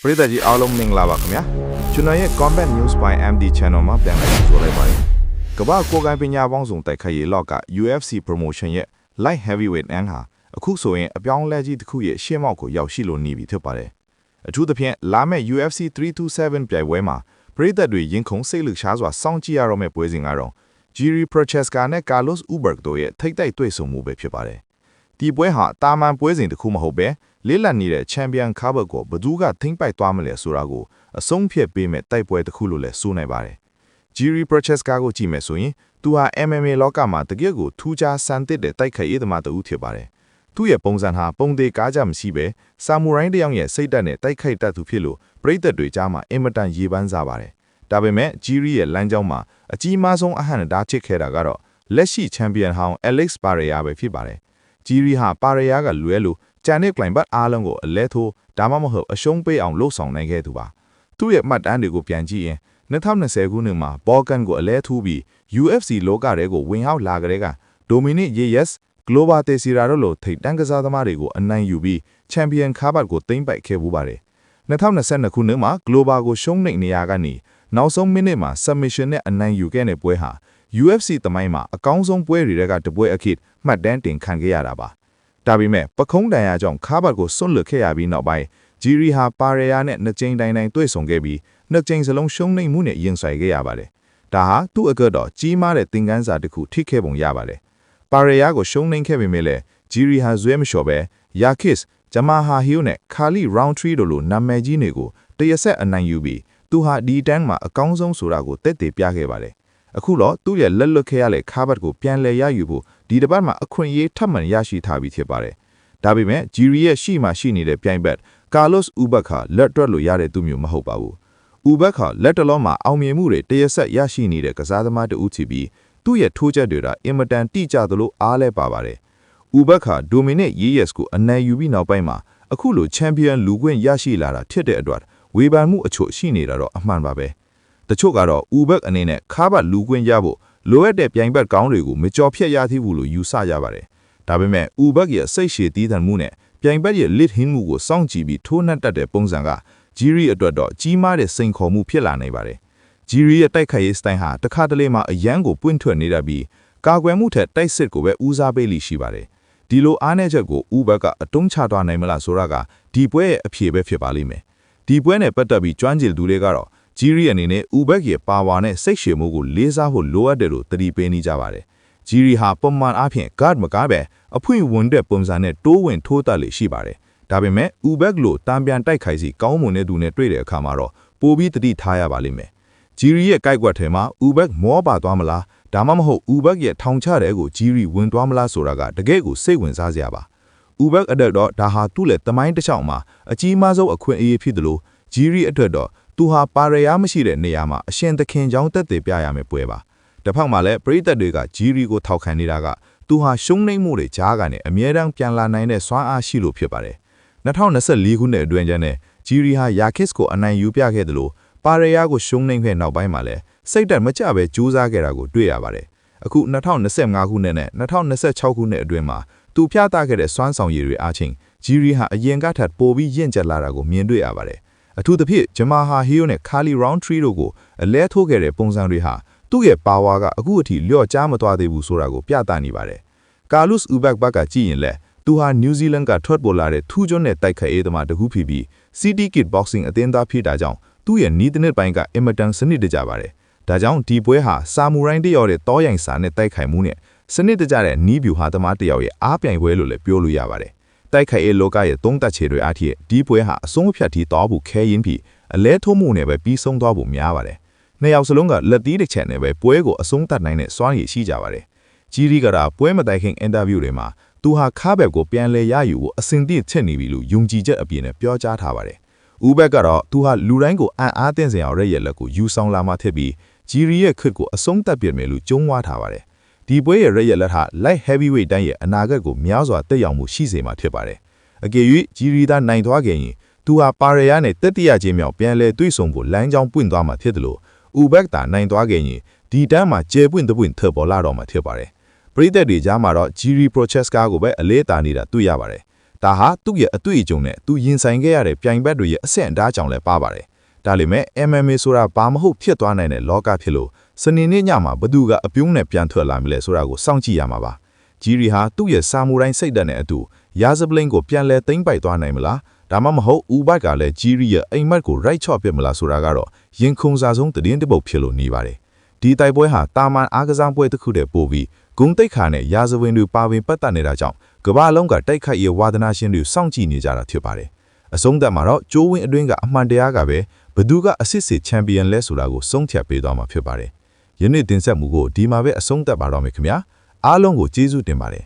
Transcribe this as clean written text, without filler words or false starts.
ပရိသတ်ကြီးအားလုံးမင်္ဂလာပါခင်ဗျာကျွန်တော်ရဲ့ Combat News by MD Channel မှာပြန်လည်ကြိုဆိုလိုက်ပါတယ်ကမ္ဘာကိုယ်ပိုင်ပညာပေါင်းစုံတိုက်ခိုက်ရေးလောက်က UFC Promotion ရဲ့ Light Heavyweight အန်ဟာအခုဆိုရင်အပြောင်းလဲကြီးတစ်ခုရဲ့ရှေ့မောက်ကိုရောက်ရှိလို့နေပြီဖြစ်ပါတယ်အထူးသဖြင့်လာမယ့် UFC 327ပြိုင်ပွဲမှာပရိသတ်တွေရင်ခုန်စိတ်လှရှားစွာစောင့်ကြည့်ရတော့မယ့်ပွဲစဉ်ကတော့ Jiri Prochazka နဲ့ Carlos Ulberg တို့ရဲ့ထိပ်တိုက်တွေ့ဆုံမှုပဲဖြစ်ပါတယ်ဒီပွဲဟာတာမန်ပွဲစဉ်တစ်ခုမဟုတ်ပဲလေးလက်နေတဲ့ Champion ခါဘတ်ကိုဘသူကထိမ့်ပိုက်သွားမလဲဆိုတာကိုအဆုံးဖြတ်ပေးမဲ့တိုက်ပွဲတစ်ခုလို့လည်းဆိုနိုင်ပါတယ်။ Jiri Prochazka ကိုကြည့်မယ်ဆိုရင်သူဟာ MMA လောကမှာတကယ့်ကိုထူးခြားစံသစ်တဲ့တိုက်ခိုက်ရေးသမားတစ်ဦးဖြစ်ပါတယ်။သူ့ရဲ့ပုံစံဟာပုံသေးကားကြမရှိပဲဆာမူရိုင်းတစ်ယောက်ရဲ့စိတ်ဓာတ်နဲ့တိုက်ခိုက်တတ်သူဖြစ်လို့ပရိသတ်တွေကြားမှာအင်မတန်ရေပန်းစားပါတယ်။ဒါပေမဲ့ Jiri ရဲ့လမ်းကြောင်းမှာအကြီးမားဆုံးအဟန့်အတားဖြစ်ခဲ့တာကတော့လက်ရှိ Champion ဟောင်း Alex Pereira ပဲဖြစ်ပါတယ်။ Jiri ဟာ Pereira ကလွဲလို့ကျန်တဲ့ client အားလုံးကိုအလဲထိုးဒါမှမဟုတ်အရှုံးပေးအောင်လှုပ်ဆောင်နိုင်ခဲ့သူပါသူ့ရဲ့မှတ်တမ်းတွေကိုပြန်ကြည့်ရင်2020ခုနှစ်မှာ Balkan ကိုအလဲထိုးပြီး UFC လောကထဲကိုဝင်ရောက်လာကြတဲ့က Dominic Reyes, Glover Teixeira တို့လိုထိပ်တန်းကစားသမားတွေကိုအနိုင်ယူပြီး Champion ခါဘတ်ကိုသိမ်းပိုက်ခဲ့ပူပါတယ်2022ခုနှစ်မှာ Glover ကိုရှုံးနိမ့်နေရကနေနောက်ဆုံးမိနစ်မှာ submission နဲ့အနိုင်ယူခဲ့တဲ့ပွဲဟာ UFC သမိုင်းမှာအကောင်းဆုံးပွဲတွေကတပွဲအဖြစ်မှတ်တမ်းတင်ခံခဲ့ရတာပါဒါပေမဲ့ပခုံးတန်ရာကြောင့်ခါဘတ်ကိုစွန့်လွတ်ခဲ့ရပြီးနောက်ပိုင်း Jiri ဟာ Pereira နဲ့နှစ်ကြိမ်တိုင်တွေ့ဆုံခဲ့ပြီးနှစ်ကြိမ်စလုံးရှုံးနိမ့်မှုနဲ့ရင်ဆိုင်ခဲ့ရပါတယ်။ဒါဟာသူ့အတွက်တော့ကြီးမားတဲ့သင်ခန်းစာတစ်ခုထိခဲ့ပုံရပါတယ်။ Pereira ကိုရှုံးနိမ့်ခဲ့ပေမဲ့လည်း Jiri ဟာဇွဲမလျှော့ပဲ Yakis, Jamahal Hill နဲ့ Khalid Roundtree တို့လိုနာမည်ကြီးတွေကိုတရဆက်အနိုင်ယူပြီးသူဟာဒီတန်းမှာအကောင်းဆုံးဆိုတာကိုသက်သေပြခဲ့ပါတယ်။အခုတော့သူ့ရဲ့လက်လွတ်ခဲ့ရတဲ့ခါဘတ်ကိုပြန်လည်ရယူဖို့ဒီတစ်ပတ်မှာအခွင့်အရေးထပ်မံရရှိထားပြီးဖြစ်ပါတယ်။ဒါပေမဲ့ Jiri ရဲ့ရှိမှရှိနေတဲ့ပြိုင်ဘက် Carlos Ulberg ဟာလက်တွက်လို့ရတဲ့သူမျိုးမဟုတ်ပါဘူး။ Ulberg ဟာလက်တလုံးမှာအောင်မြင်မှုတွေတရဆက်ရရှိနေတဲ့ကစားသမားတဦးချပြီးသူ့ရဲ့ထိုးချက်တွေကအင်မတန်တိကျသလိုအားလဲပါပါတယ်။ Ulberg ဟာ Dominic Reyes ကိုအနိုင်ယူပြီးနောက်ပိုင်းမှာအခုလို Champion လူခွင့်ရရှိလာတာဖြစ်တဲ့အတွက်ဝေဖန်မှုအချို့ရှိနေတာတော့အမှန်ပါပဲ။တချို့ကတော့ Ulberg အနေနဲ့ခါဘတ်လူခွင့်ရဖို့လိုအပ်တဲ့ပြိုင်ဘက်ကောင်းတွေကိုမကြော်ဖြတ်ရသေးဘူးလို့ယူဆကြပါတယ်။ဒါပေမဲ့ Ulberg ရဲ့စိတ်ရှည်တည်တံ့မှုနဲ့ပြိုင်ဘက်ရဲ့lid hinမှုကိုစောင့်ကြည့်ပြီးထိုးနှက်တတ်တဲ့ပုံစံက Jiri အတွက်တော့ကြီးမားတဲ့စိန်ခေါ်မှုဖြစ်လာနိုင်ပါတယ်။ Jiri ရဲ့တိုက်ခိုက်ရေးစတိုင်ဟာတစ်ခါတလေမှာအယမ်းကိုပွင့်ထွက်နေတတ်ပြီးကာကွယ်မှုထက်တိုက်စစ်ကိုပဲဦးစားပေးလိရှိပါတယ်။ဒီလိုအားနည်းချက်ကို Ulberg ကအတုံးချသွားနိုင်မလားဆိုတာကဒီပွဲရဲ့အဖြေပဲဖြစ်ပါလိမ့်မယ်။ဒီပွဲနဲ့ပတ်သက်ပြီးကျွမ်းကျင်သူတွေကတော့ Jiri အနေနဲ့ Ulberg ရဲ့ပါဝါနဲ့စိတ်ရှည်မှုကိုလေးစားဖို့လိုအပ်တယ်လို့သတိပေးနေကြပါတယ်။ Jiri ဟာပုံမှန်အားဖြင့် guard မကားပဲအဖွင့်ဝင်တဲ့ပုံစံနဲ့တိုးဝင်ထိုးတက်လေရှိပါတယ်။ဒါပေမဲ့ Ulberg လိုတံပြန်တိုက်ခိုက်စီကောင်းမွန်တဲ့သူနဲ့တွေ့တဲ့အခါမှာတော့ပိုပြီးတတိထားရပါလိမ့်မယ်။ Jiri ရဲ့ကြိုက်ကွက်ထဲမှာ Ulberg မောပါသွားမလားဒါမှမဟုတ် Ulberg ရဲ့ထောင်ချတဲ့ကို Jiri ဝင်သွားမလားဆိုတာကတကယ့်ကိုစိတ်ဝင်စားစရာပါ။ Ulberg အတွက်တော့ဒါဟာသူ့လက်သမိုင်းတစ်ချောင်းမှာအကြီးမားဆုံးအခွင့်အရေးဖြစ်တယ်လို့ Jiri အတွက်တော့သူဟာPereiraမရှိတဲ့နေရာမှာအရှင်သခင်ကြောင့်တက်တည်ပြရမယ်ပွဲပါ။တစ်ဖက်မှာလည်းပရိသတ်တွေက Jiri ကိုထောက်ခံနေတာကသူဟာရှုံးနိမ့်မှုတွေကြားကနေအမြဲတမ်းပြန်လာနိုင်တဲ့စွမ်းအားရှိလို့ဖြစ်ပါတယ်။2024ခုနှစ်အတွင်းကျန်းနဲ့ Jiri ဟာ Yakis ကိုအနိုင်ယူပြခဲ့တယ်လို့Pereiraကိုရှုံးနိမ့်ခဲ့နောက်ပိုင်းမှာလည်းစိတ်ဓာတ်မကျပဲကြိုးစားခဲ့တာကိုတွေ့ရပါတယ်။အခု2025ခုနှစ်နဲ့2026ခုနှစ်အတွင်းမှာသူပြသခဲ့တဲ့စွမ်းဆောင်ရည်တွေအားချင်း Jiri ဟာအရင်ကထပ်ပိုပြီးရင့်ကျက်လာတာကိုမြင်တွေ့ရပါတယ်။အထူးသဖြင့် Jamahal Hill နဲ့ Khalid Roundtree တို့ကိုအလဲထိုးခဲ့တဲ့ပုံစံတွေဟာသူ့ရဲ့ပါဝါကအခုအထိလျော့ကျမသွားသေးဘူးဆိုတာကိုပြသနေပါတယ်။ Carlos Ulberg ဘက်ကကြည့်ရင်လည်းသူဟာ New Zealand ကထွက်ပေါ်လာတဲ့ထူးချွန်တဲ့တိုက်ခိုက်ရေးသမားတစ်ခုဖြစ်ပြီး City Kickboxing အသင်းသားဖြစ်တာကြောင့်သူ့ရဲ့နီးတဲ့ပိုင်းကအင်မတန်စနစ်တကျပါတယ်။ဒါကြောင့်ဒီပွဲဟာဆာမူရိုင်းတယောက်ရဲ့တောရိုင်စာနဲ့တိုက်ခိုက်မှုနဲ့စနစ်တကျတဲ့နီးဗျူဟာသမားတယောက်ရဲ့အားပြိုင်ပွဲလို့လည်းပြောလို့ရပါတယ်။တိုက်ခိုက်ရေးလောကရဲ့သုံးသက်ခြေတွေအားဖြင့်ဒီပွဲဟာအဆုံးဖြတ်ထိသွားဖို့ခဲရင်ပြီးအလဲထိုးမှုနဲ့ပဲပြီးဆုံးသွားဖို့များပါတယ်။နှစ်ယောက်စလုံးကလက်သီးတစ်ချက်နဲ့ပဲပွဲကိုအဆုံးသတ်နိုင်တဲ့စွမ်းရည်ရှိကြပါတယ်။ Jiri ကပွဲမတိုင်ခင်အင်တာဗျူးတွေမှာသူဟာခါဘက်ကိုပြန်လဲရယူဖို့အစဉ်သင့်ချက်နေပြီလို့ယုံကြည်ချက်အပြည့်နဲ့ပြောကြားထားပါတယ်။ Ulberg ကတော့သူဟာလူတိုင်းကိုအံ့အားသင့်စရာရဲ့လက်ကိုယူဆောင်လာမှဖြစ်ပြီး Jiri ရဲ့ခစ်ကိုအဆုံးသတ်ပြမယ်လို့ကြုံးဝါထားပါတယ်။ဒီပွဲရဲ့ရက်လက်ဟာ Light Heavyweight တိုင်းရဲ့အနာဂတ်ကိုများစွာတက်ရောက်မှုရှိစေမှာဖြစ်ပါတယ်။အကယ်၍ Jiri သာနိုင်သွားခဲ့ရင်သူဟာPereiraနဲ့တတိယချင်းမြောက်ပြန်လဲတွေ့ဆုံဖို့လမ်းကြောင်းပွင့်သွားမှာဖြစ်တယ်လို့ Ulberg သာနိုင်သွားခဲ့ရင်ဒီတန်းမှာကျေပွင့်တပွင့်ထပ်ပေါ်လာတော့မှာဖြစ်ပါတယ်။ပရိသတ်တွေကြားမှာတော့ Jiri Prochazka ကိုပဲအလေးတာနေတာတွေ့ရပါတယ် ဒါဟာသူ့ရဲ့အတွေ့အကြုံနဲ့သူရင်ဆိုင်ခဲ့ရတဲ့ပြိုင်ဘက်တွေရဲ့အဆင့်အတန်းကြောင့်လည်းပါပါတယ်ဒါလိမဲ့ MMA ဆိုတာဘာမဟုတ်ဖြစ်သွားနိုင်တဲ့လောကဖြစ်လို့စနေနေ့ညမှာဘသူကအပြုံးနဲ့ပြန်ထွက်လာမလဲဆိုတာကိုစောင့်ကြည့်ရမှာပါဂျီရီဟာသူ့ရဲ့ဆာမူရိုင်းစိတ်ဓာတ်နဲ့အတူရာဇပလိန်ကိုပြန်လဲသိမ်းပိုက်သွားနိုင်မလားဒါမှမဟုတ်ဦးဘတ်ကလည်းဂျီရီရဲ့အိမ်မက်ကိုရိုက်ချော့ပစ်မလားဆိုတာကတော့ရင်ခုန်စားဆုံးသတင်းတစ်ပုဒ်ဖြစ်လို့နေပါတယ်ဒီတိုက်ပွဲဟာတာမန်အားကစားပွဲတစ်ခုတည်းပို့ပြီးဂုံတိတ်ခါနဲ့ရာဇဝင်တွေပါဝင်ပတ်သက်နေတာကြောင့်ကမ္ဘာလုံးကတိုက်ခိုက်ရေးဝါသနာရှင်တွေစောင့်ကြည့်နေကြတာဖြစ်ပါတယ်အဆုံးသတ်မှာတော့ကျိုးဝင်းအတွင်းကအမှန်တရားကပဲဘသူကအစစ်စစ်ချန်ပီယံလဲဆိုတာကိုဆုံးဖြတ်ပေးသွားမှာဖြစ်ပါတယ်ယနေ့တင်ဆက်မှုကိုဒီမှာပဲအဆုံးသတ်ပါတော့မယ်ခင်ဗျာအားလုံးကိုကျေးဇူးတင်ပါတယ်